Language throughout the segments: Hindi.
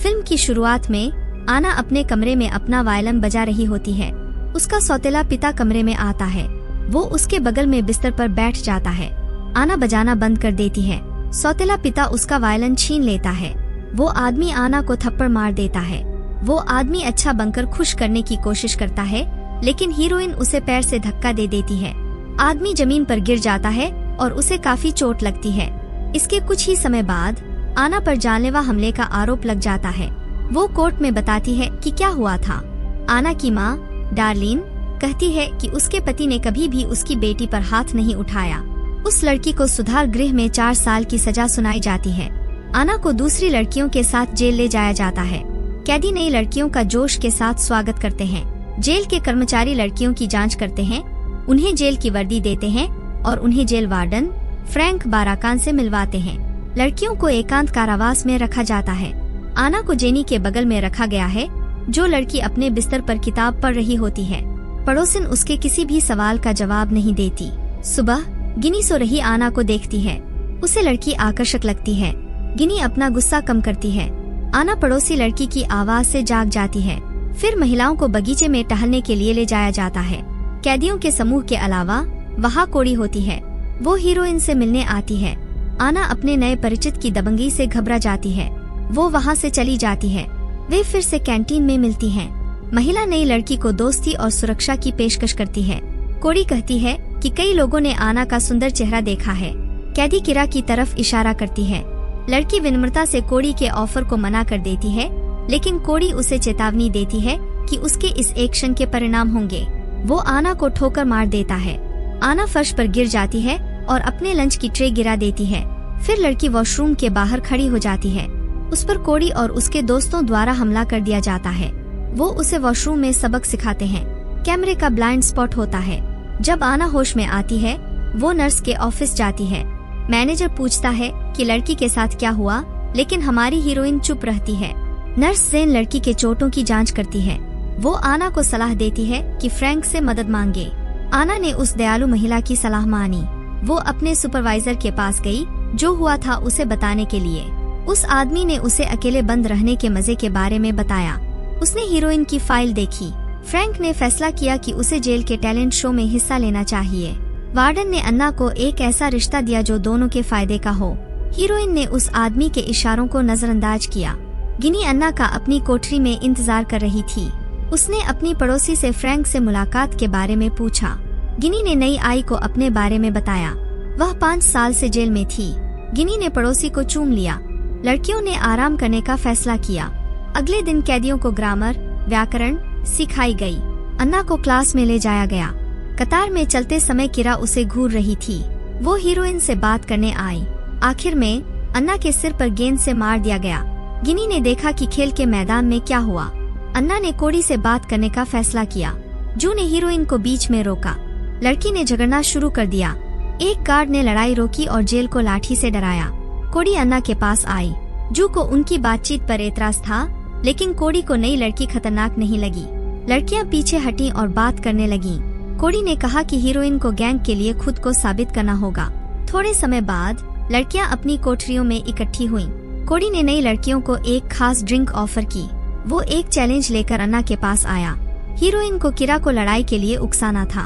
फिल्म की शुरुआत में आना अपने कमरे में अपना वायलिन बजा रही होती है। उसका सौतेला पिता कमरे में आता है। वो उसके बगल में बिस्तर पर बैठ जाता है। आना बजाना बंद कर देती है। सौतेला पिता उसका वायलिन छीन लेता है। वो आदमी आना को थप्पड़ मार देता है। वो आदमी अच्छा बनकर खुश करने की कोशिश करता है, लेकिन हीरोइन उसे पैर से धक्का दे देती है। आदमी जमीन पर गिर जाता है और उसे काफी चोट लगती है। इसके कुछ ही समय बाद आना पर जानलेवा हमले का आरोप लग जाता है। वो कोर्ट में बताती है कि क्या हुआ था। आना की माँ डार्लिन कहती है कि उसके पति ने कभी भी उसकी बेटी पर हाथ नहीं उठाया। उस लड़की को सुधार गृह में 4 साल की सजा सुनाई जाती है। आना को दूसरी लड़कियों के साथ जेल ले जाया जाता है। कैदी नई लड़कियों का जोश के साथ स्वागत करते हैं। जेल के कर्मचारी लड़कियों की जांच करते हैं, उन्हें जेल की वर्दी देते हैं और उन्हें जेल वार्डन फ्रैंक बाराकान से मिलवाते हैं। लड़कियों को एकांत कारावास में रखा जाता है। आना को जेनी के बगल में रखा गया है, जो लड़की अपने बिस्तर पर किताब पढ़ रही होती है। पड़ोसिन उसके किसी भी सवाल का जवाब नहीं देती। सुबह गिनी सो रही आना को देखती है। उसे लड़की आकर्षक लगती है। गिनी अपना गुस्सा कम करती है। आना पड़ोसी लड़की की आवाज से जाग जाती है। फिर महिलाओं को बगीचे में टहलने के लिए ले जाया जाता है। कैदियों के समूह के अलावा वहाँ कोड़ी होती है। वो हीरोइन से मिलने आती है। आना अपने नए परिचित की दबंगी से घबरा जाती है। वो वहाँ से चली जाती है। वे फिर से कैंटीन में मिलती हैं। महिला नई लड़की को दोस्ती और सुरक्षा की पेशकश करती है। कोड़ी कहती है कि कई लोगों ने आना का सुंदर चेहरा देखा है। कैदी किरा की तरफ इशारा करती है। लड़की विनम्रता से कोड़ी के ऑफर को मना कर देती है, लेकिन कोड़ी उसे चेतावनी देती है कि उसके इस एक्शन के परिणाम होंगे। वो आना को ठोकर मार देता है। आना फर्श पर गिर जाती है और अपने लंच की ट्रे गिरा देती है। फिर लड़की वॉशरूम के बाहर खड़ी हो जाती है। उस पर कोड़ी और उसके दोस्तों द्वारा हमला कर दिया जाता है। वो उसे वॉशरूम में सबक सिखाते हैं। कैमरे का ब्लाइंड स्पॉट होता है। जब आना होश में आती है, वो नर्स के ऑफिस जाती है। मैनेजर पूछता है कि लड़की के साथ क्या हुआ, लेकिन हमारी हीरोइन चुप रहती है। नर्स जेन लड़की के चोटों की जांच करती है। वो आना को सलाह देती है कि फ्रैंक से मदद मांगे। आना ने उस दयालु महिला की सलाह मानी। वो अपने सुपरवाइजर के पास गई, जो हुआ था उसे बताने के लिए। उस आदमी ने उसे अकेले बंद रहने के मजे के बारे में बताया। उसने हीरोइन की फाइल देखी। फ्रैंक ने फैसला किया कि उसे जेल के टैलेंट शो में हिस्सा लेना चाहिए। वार्डन ने अन्ना को एक ऐसा रिश्ता दिया जो दोनों के फायदे का हो। हीरोइन ने उस आदमी के इशारों को नजरअंदाज किया। गिनी अन्ना का अपनी कोठरी में इंतजार कर रही थी। उसने अपनी पड़ोसी से फ्रैंक से मुलाकात के बारे में पूछा। गिनी ने नई आई को अपने बारे में बताया। वह 5 साल से जेल में थी। गिनी ने पड़ोसी को चूम लिया। लड़कियों ने आराम करने का फैसला किया। अगले दिन कैदियों को ग्रामर, व्याकरण सिखाई गई। अन्ना को क्लास में ले जाया गया। कतार में चलते समय किरा उसे घूर रही थी। वो हीरोइन से बात करने आई। आखिर में अन्ना के सिर पर गेंद से मार दिया गया। गिनी ने देखा कि खेल के मैदान में क्या हुआ। अन्ना ने कोड़ी से बात करने का फैसला किया। जू ने हीरोइन को बीच में रोका। लड़की ने झगड़ना शुरू कर दिया। एक गार्ड ने लड़ाई रोकी और जेल को लाठी से डराया। कोड़ी अन्ना के पास आई। जू को उनकी बातचीत पर एतराज था, लेकिन कोड़ी को नई लड़की खतरनाक नहीं लगी। लड़कियां पीछे हटी और बात करने लगीं। कोड़ी ने कहा कि हीरोइन को गैंग के लिए खुद को साबित करना होगा। थोड़े समय बाद लड़कियां अपनी कोठरियों में इकट्ठी हुईं। कोड़ी ने नई लड़कियों को एक खास ड्रिंक ऑफर की। वो एक चैलेंज लेकर अन्ना के पास आया। हीरोइन को किरा को लड़ाई के लिए उकसाना था।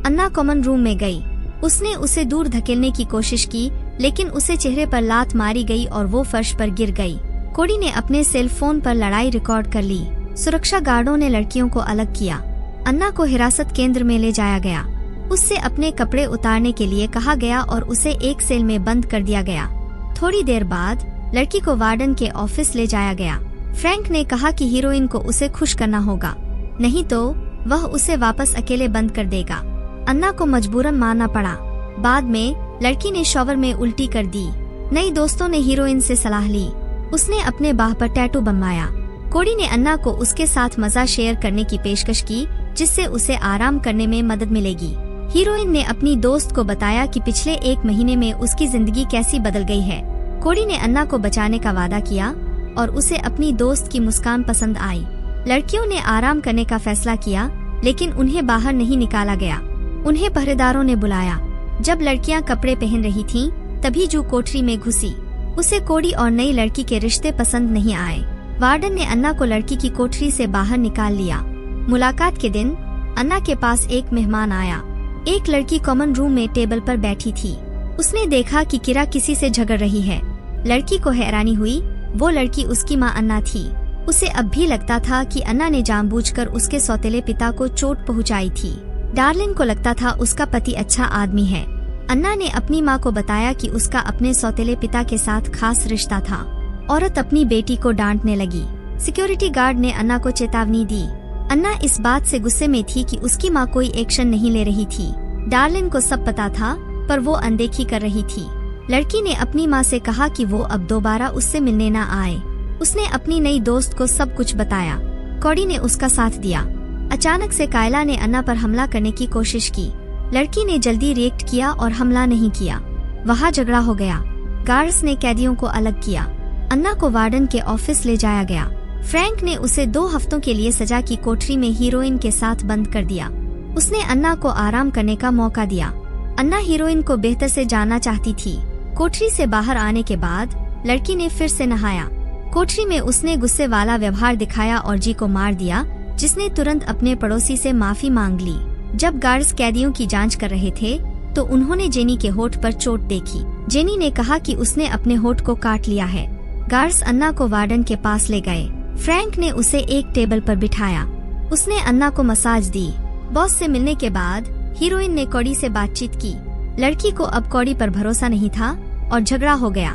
अन्ना कॉमन रूम में गई। उसने उसे दूर धकेलने की कोशिश की, लेकिन उसे चेहरे पर लात मारी गई और वो फर्श पर गिर गई। कोड़ी ने अपने सेल फोन पर लड़ाई रिकॉर्ड कर ली। सुरक्षा गार्डों ने लड़कियों को अलग किया। अन्ना को हिरासत केंद्र में ले जाया गया। उससे अपने कपड़े उतारने के लिए कहा गया और उसे एक सेल में बंद कर दिया गया। थोड़ी देर बाद लड़की को वार्डन के ऑफिस ले जाया गया। फ्रैंक ने कहा कि हीरोइन को उसे खुश करना होगा, नहीं तो वह उसे वापस अकेले बंद कर देगा। अन्ना को मजबूरन मानना पड़ा। बाद में लड़की ने शॉवर में उल्टी कर दी। नई दोस्तों ने हीरोइन से सलाह ली। उसने अपने बाह पर टैटू बनवाया। कोड़ी ने अन्ना को उसके साथ मजा शेयर करने की पेशकश की, जिससे उसे आराम करने में मदद मिलेगी। हीरोइन ने अपनी दोस्त को बताया कि पिछले 1 महीने में उसकी जिंदगी कैसी बदल गई है। कोड़ी ने अन्ना को बचाने का वादा किया और उसे अपनी दोस्त की मुस्कान पसंद आई। लड़कियों ने आराम करने का फैसला किया, लेकिन उन्हें बाहर नहीं निकाला गया। उन्हें पहरेदारों ने बुलाया। जब लड़कियां कपड़े पहन रही थीं, तभी जू कोठरी में घुसी। उसे कोड़ी और नई लड़की के रिश्ते पसंद नहीं आए। वार्डन ने अन्ना को लड़की की कोठरी से बाहर निकाल लिया। मुलाकात के दिन अन्ना के पास एक मेहमान आया। एक लड़की कॉमन रूम में टेबल पर बैठी थी। उसने देखा कि किरा किसी से झगड़ रही है। लड़की को हैरानी हुई, वो लड़की उसकी माँ अन्ना थी। उसे अब भी लगता था कि अन्ना ने जानबूझकर उसके सौतेले पिता को चोट पहुंचाई थी। डार्लिन को लगता था उसका पति अच्छा आदमी है। अन्ना ने अपनी माँ को बताया कि उसका अपने सौतेले पिता के साथ खास रिश्ता था। औरत अपनी बेटी को डांटने लगी। सिक्योरिटी गार्ड ने अन्ना को चेतावनी दी। अन्ना इस बात से गुस्से में थी कि उसकी माँ कोई एक्शन नहीं ले रही थी। डार्लिन को सब पता था, पर वो अनदेखी कर रही थी। लड़की ने अपनी माँ से कहा कि वो अब दोबारा उससे मिलने न आए। उसने अपनी नई दोस्त को सब कुछ बताया। कॉडी ने उसका साथ दिया। अचानक से कायला ने अन्ना पर हमला करने की कोशिश की। लड़की ने जल्दी रिएक्ट किया और हमला नहीं किया। वहाँ झगड़ा हो गया। गार्ड्स ने कैदियों को अलग किया। अन्ना को वार्डन के ऑफिस ले जाया गया। फ्रैंक ने उसे 2 हफ्तों के लिए सजा की कोठरी में हीरोइन के साथ बंद कर दिया। उसने अन्ना को आराम करने का मौका दिया। अन्ना हीरोइन को बेहतर से जानना चाहती थी। कोठरी से बाहर आने के बाद लड़की ने फिर से नहाया। कोठरी में उसने गुस्से वाला व्यवहार दिखाया और जी को मार दिया, जिसने तुरंत अपने पड़ोसी से माफी मांग ली। जब गार्ड्स कैदियों की जांच कर रहे थे तो उन्होंने जेनी के होठ पर चोट देखी। जेनी ने कहा कि उसने अपने होठ को काट लिया है। गार्ड्स अन्ना को वार्डन के पास ले गए। फ्रैंक ने उसे एक टेबल पर बिठाया। उसने अन्ना को मसाज दी। बॉस से मिलने के बाद हीरोइन ने कॉडी से बातचीत की। लड़की को अब कॉडी पर भरोसा नहीं था और झगड़ा हो गया।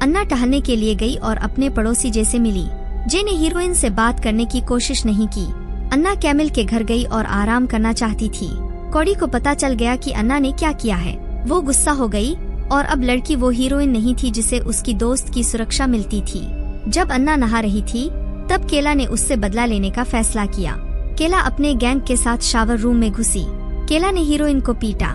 अन्ना टहलने के लिए गई और अपने पड़ोसी जे से मिली। जे ने हीरोइन से बात करने की कोशिश नहीं की। अन्ना कैमिल के घर गई और आराम करना चाहती थी। कॉडी को पता चल गया कि अन्ना ने क्या किया है। वो गुस्सा हो गई और अब लड़की वो हीरोइन नहीं थी जिसे उसकी दोस्त की सुरक्षा मिलती थी। जब अन्ना नहा रही थी तब केला ने उससे बदला लेने का फैसला किया। केला अपने गैंग के साथ शावर रूम में घुसी। केला ने हीरोइन को पीटा।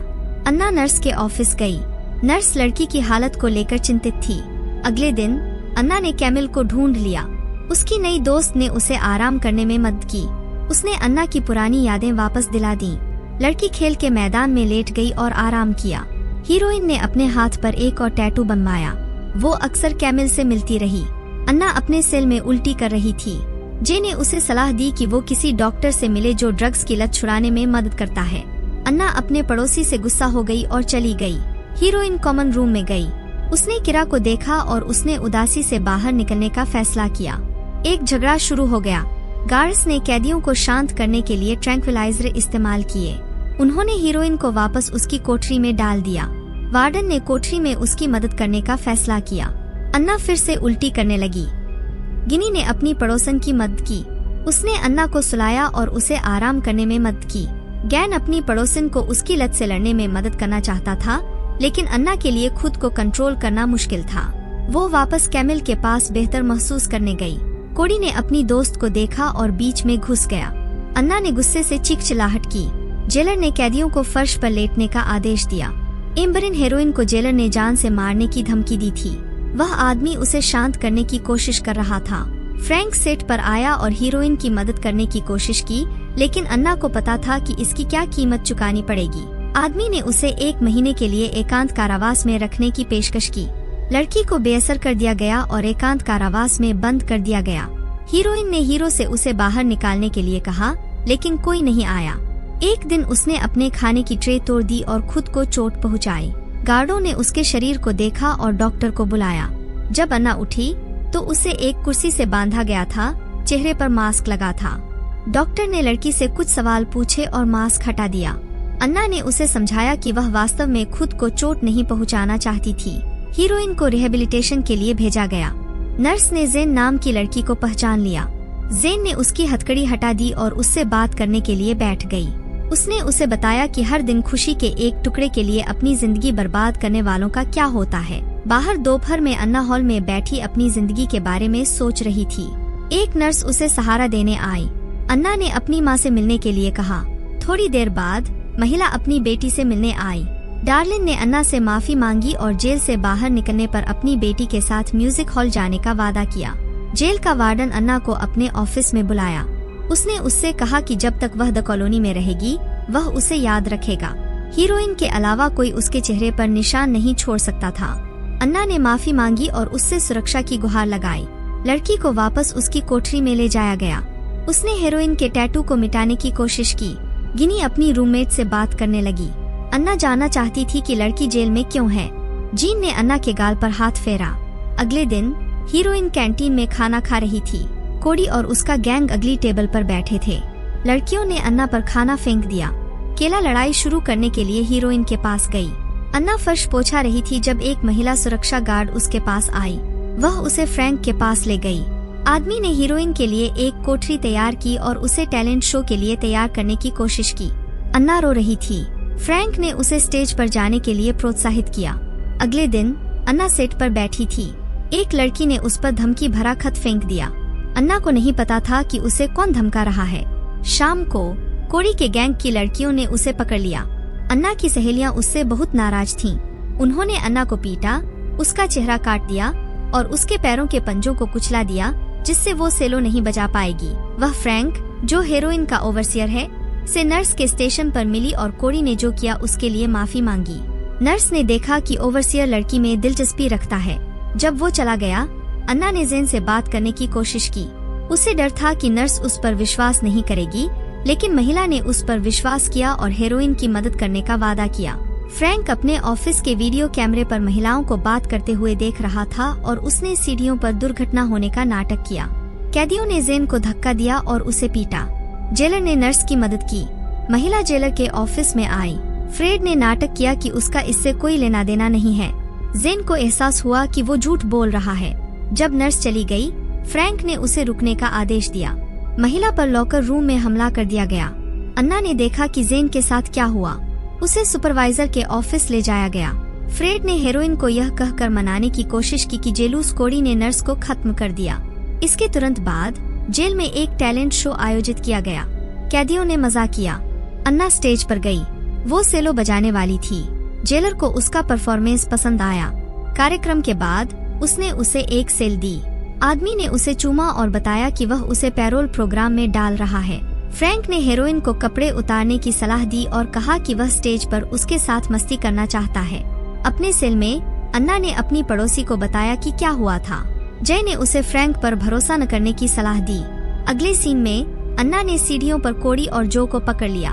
अन्ना नर्स के ऑफिस गई। नर्स लड़की की हालत को लेकर चिंतित थी। अगले दिन अन्ना ने कैमिल को ढूंढ लिया। उसकी नई दोस्त ने उसे आराम करने में मदद की। उसने अन्ना की पुरानी यादें वापस दिला दी। लड़की खेल के मैदान में लेट गई और आराम किया। हीरोइन ने अपने हाथ पर एक और टैटू बनवाया। वो अक्सर कैमिल से मिलती रही। अन्ना अपने सेल में उल्टी कर रही थी। जे ने उसे सलाह दी कि वो किसी डॉक्टर से मिले जो ड्रग्स की लत छुड़ाने में मदद करता है। अन्ना अपने पड़ोसी से गुस्सा हो गई और चली गई। हीरोइन कॉमन रूम में गई। उसने किरा को देखा और उसने उदासी से बाहर निकलने का फैसला किया। एक झगड़ा शुरू हो गया। गार्ड्स ने कैदियों को शांत करने के लिए ट्रैंक्विलाइजर इस्तेमाल किए। उन्होंने हीरोइन को वापस उसकी कोठरी में डाल दिया। वार्डन ने कोठरी में उसकी मदद करने का फैसला किया। अन्ना फिर से उल्टी करने लगी। गिनी ने अपनी पड़ोसन की मदद की। उसने अन्ना को सुलाया और उसे आराम करने में मदद की। गैन अपनी पड़ोसन को उसकी लत से लड़ने में मदद करना चाहता था, लेकिन अन्ना के लिए खुद को कंट्रोल करना मुश्किल था। वो वापस कैमिल के पास बेहतर महसूस करने गई। कोडी ने अपनी दोस्त को देखा और बीच में घुस गया। अन्ना ने गुस्से से चीख चिल्लाहट की। जेलर ने कैदियों को फर्श पर लेटने का आदेश दिया। एम्बरिन हेरोइन को जेलर ने जान से मारने की धमकी दी थी। वह आदमी उसे शांत करने की कोशिश कर रहा था। फ्रैंक सेट पर आया और हीरोइन की मदद करने की कोशिश की, लेकिन अन्ना को पता था कि इसकी क्या कीमत चुकानी पड़ेगी। आदमी ने उसे 1 महीने के लिए एकांत कारावास में रखने की पेशकश की। लड़की को बेअसर कर दिया गया और एकांत कारावास में बंद कर दिया गया। हीरोइन ने हीरो से उसे बाहर निकालने के लिए कहा, लेकिन कोई नहीं आया। एक दिन उसने अपने खाने की ट्रे तोड़ दी और खुद को चोट पहुंचाई। गार्डों ने उसके शरीर को देखा और डॉक्टर को बुलाया। जब अन्ना उठी तो उसे एक कुर्सी से बांधा गया था। चेहरे पर मास्क लगा था। डॉक्टर ने लड़की से कुछ सवाल पूछे और मास्क हटा दिया। अन्ना ने उसे समझाया कि वह वास्तव में खुद को चोट नहीं पहुंचाना चाहती थी। हीरोइन को रिहेबिलिटेशन के लिए भेजा गया। नर्स ने जेन नाम की लड़की को पहचान लिया। जेन ने उसकी हथकड़ी हटा दी और उससे बात करने के लिए बैठ गई। उसने उसे बताया कि हर दिन खुशी के एक टुकड़े के लिए अपनी जिंदगी बर्बाद करने वालों का क्या होता है। बाहर दोपहर में अन्ना हॉल में बैठी अपनी जिंदगी के बारे में सोच रही थी। एक नर्स उसे सहारा देने आई। अन्ना ने अपनी माँ से मिलने के लिए कहा। थोड़ी देर बाद महिला अपनी बेटी से मिलने आई। डार्लिन ने अन्ना से माफी मांगी और जेल से बाहर निकलने पर अपनी बेटी के साथ म्यूजिक हॉल जाने का वादा किया। जेल का वार्डन अन्ना को अपने ऑफिस में बुलाया। उसने उससे कहा कि जब तक वह द कॉलोनी में रहेगी वह उसे याद रखेगा। हीरोइन के अलावा कोई उसके चेहरे पर निशान नहीं छोड़ सकता था। अन्ना ने माफी मांगी और उससे सुरक्षा की गुहार लगाई। लड़की को वापस उसकी कोठरी में ले जाया गया। उसने हेरोइन के टैटू को मिटाने की कोशिश की। गिनी अपनी रूममेट से बात करने लगी। अन्ना जानना चाहती थी कि लड़की जेल में क्यों है। जीन ने अन्ना के गाल पर हाथ फेरा। अगले दिन हीरोइन कैंटीन में खाना खा रही थी। कोडी और उसका गैंग अगली टेबल पर बैठे थे। लड़कियों ने अन्ना पर खाना फेंक दिया। केला लड़ाई शुरू करने के लिए हीरोइन के पास गई। अन्ना फर्श पोंछा रही थी जब एक महिला सुरक्षा गार्ड उसके पास आई। वह उसे फ्रैंक के पास ले गई। आदमी ने हीरोइन के लिए एक कोठरी तैयार की और उसे टैलेंट शो के लिए तैयार करने की कोशिश की। अन्ना रो रही थी। फ्रैंक ने उसे स्टेज पर जाने के लिए प्रोत्साहित किया। अगले दिन अन्ना सेट पर बैठी थी। एक लड़की ने उस पर धमकी भरा खत फेंक दिया। अन्ना को नहीं पता था कि उसे कौन धमका रहा है। शाम को कोडी के गैंग की लड़कियों ने उसे पकड़ लिया। अन्ना की सहेलियां उससे बहुत नाराज थीं। उन्होंने अन्ना को पीटा, उसका चेहरा काट दिया और उसके पैरों के पंजों को कुचला दिया, जिससे वो सेलो नहीं बजा पाएगी। वह फ्रैंक, जो हेरोइन का ओवरसियर है, से नर्स के स्टेशन पर मिली और कोडी ने जो किया उसके लिए माफी मांगी। नर्स ने देखा कि ओवरसियर लड़की में दिलचस्पी रखता है। जब वो चला गया, अन्ना ने जेन से बात करने की कोशिश की। उसे डर था कि नर्स उस पर विश्वास नहीं करेगी, लेकिन महिला ने उस पर विश्वास किया और हेरोइन की मदद करने का वादा किया। फ्रैंक अपने ऑफिस के वीडियो कैमरे पर महिलाओं को बात करते हुए देख रहा था और उसने सीढ़ियों पर दुर्घटना होने का नाटक किया। कैदियों ने जेन को धक्का दिया और उसे पीटा। जेलर ने नर्स की मदद की। महिला जेलर के ऑफिस में आई। फ्रेड ने नाटक किया कि उसका इससे कोई लेना देना नहीं है। जेन को एहसास हुआ कि वो झूठ बोल रहा है। जब नर्स चली गई, फ्रैंक ने उसे रुकने का आदेश दिया। महिला पर लॉकर रूम में हमला कर दिया गया। अन्ना ने देखा कि जेन के साथ क्या हुआ। उसे सुपरवाइजर के ऑफिस ले जाया गया। फ्रेड ने हेरोइन को यह कहकर मनाने की कोशिश की कि जेलूस कोडी ने नर्स को खत्म कर दिया। इसके तुरंत बाद जेल में एक टैलेंट शो आयोजित किया गया। कैदियों ने मजा किया। अन्ना स्टेज पर गई। वो सेलो बजाने वाली थी। जेलर को उसका परफॉर्मेंस पसंद आया। कार्यक्रम के बाद उसने उसे एक सेल दी। आदमी ने उसे चूमा और बताया कि वह उसे पैरोल प्रोग्राम में डाल रहा है। फ्रैंक ने हेरोइन को कपड़े उतारने की सलाह दी और कहा कि वह स्टेज पर उसके साथ मस्ती करना चाहता है। अपने सेल में अन्ना ने अपनी पड़ोसी को बताया कि क्या हुआ था। जय ने उसे फ्रैंक पर भरोसा न करने की सलाह दी। अगले सीन में अन्ना ने सीढ़ियों पर कोडी और जो को पकड़ लिया।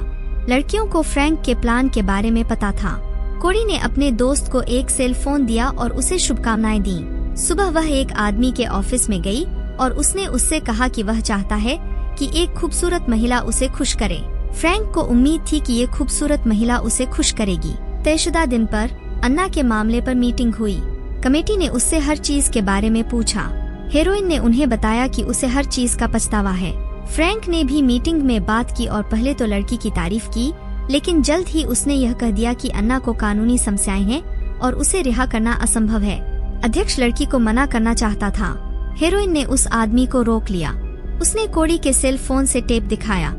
लड़कियों को फ्रैंक के प्लान के बारे में पता था। कोडी ने अपने दोस्त को एक सेल फोन दिया और उसे शुभकामनाएं दी। सुबह वह एक आदमी के ऑफिस में गई और उसने उससे कहा कि वह चाहता है कि एक खूबसूरत महिला उसे खुश करे। फ्रैंक को उम्मीद थी कि ये खूबसूरत महिला उसे खुश करेगी। तयशुदा दिन पर अन्ना के मामले पर मीटिंग हुई। कमेटी ने उससे हर चीज के बारे में पूछा। हेरोइन ने उन्हें बताया कि उसे हर चीज का पछतावा है। फ्रैंक ने भी मीटिंग में बात की और पहले तो लड़की की तारीफ की, लेकिन जल्द ही उसने यह कह दिया कि अन्ना को कानूनी समस्याएं हैं और उसे रिहा करना असंभव है। अध्यक्ष लड़की को मना करना चाहता था। हेरोइन ने उस आदमी को रोक लिया। उसने कोडी के सेल फोन से टेप दिखाया।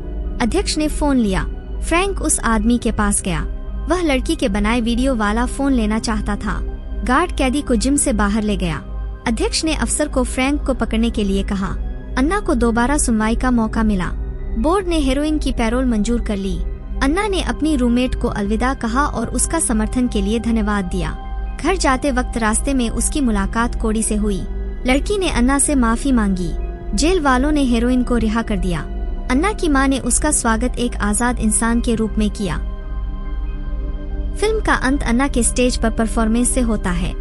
अध्यक्ष ने फोन लिया। फ्रैंक उस आदमी के पास गया। वह लड़की के बनाए वीडियो वाला फोन लेना चाहता था। गार्ड कैदी को जिम से बाहर ले गया। अध्यक्ष ने अफसर को फ्रैंक को पकड़ने के लिए कहा। अन्ना को दोबारा सुनवाई का मौका मिला। बोर्ड ने हेरोइन की पैरोल मंजूर कर ली। अन्ना ने अपनी रूममेट को अलविदा कहा और उसका समर्थन के लिए धन्यवाद दिया। घर जाते वक्त रास्ते में उसकी मुलाकात कोडी से हुई। लड़की ने अन्ना से माफी मांगी। जेल वालों ने हेरोइन को रिहा कर दिया। अन्ना की मां ने उसका स्वागत एक आजाद इंसान के रूप में किया। फिल्म का अंत अन्ना के स्टेज पर परफॉर्मेंस से होता है।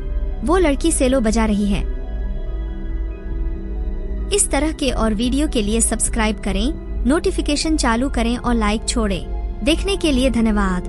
वो लड़की सेलो बजा रही है। इस तरह के और वीडियो के लिए सब्सक्राइब करें, नोटिफिकेशन चालू करें और लाइक छोड़ें। देखने के लिए धन्यवाद।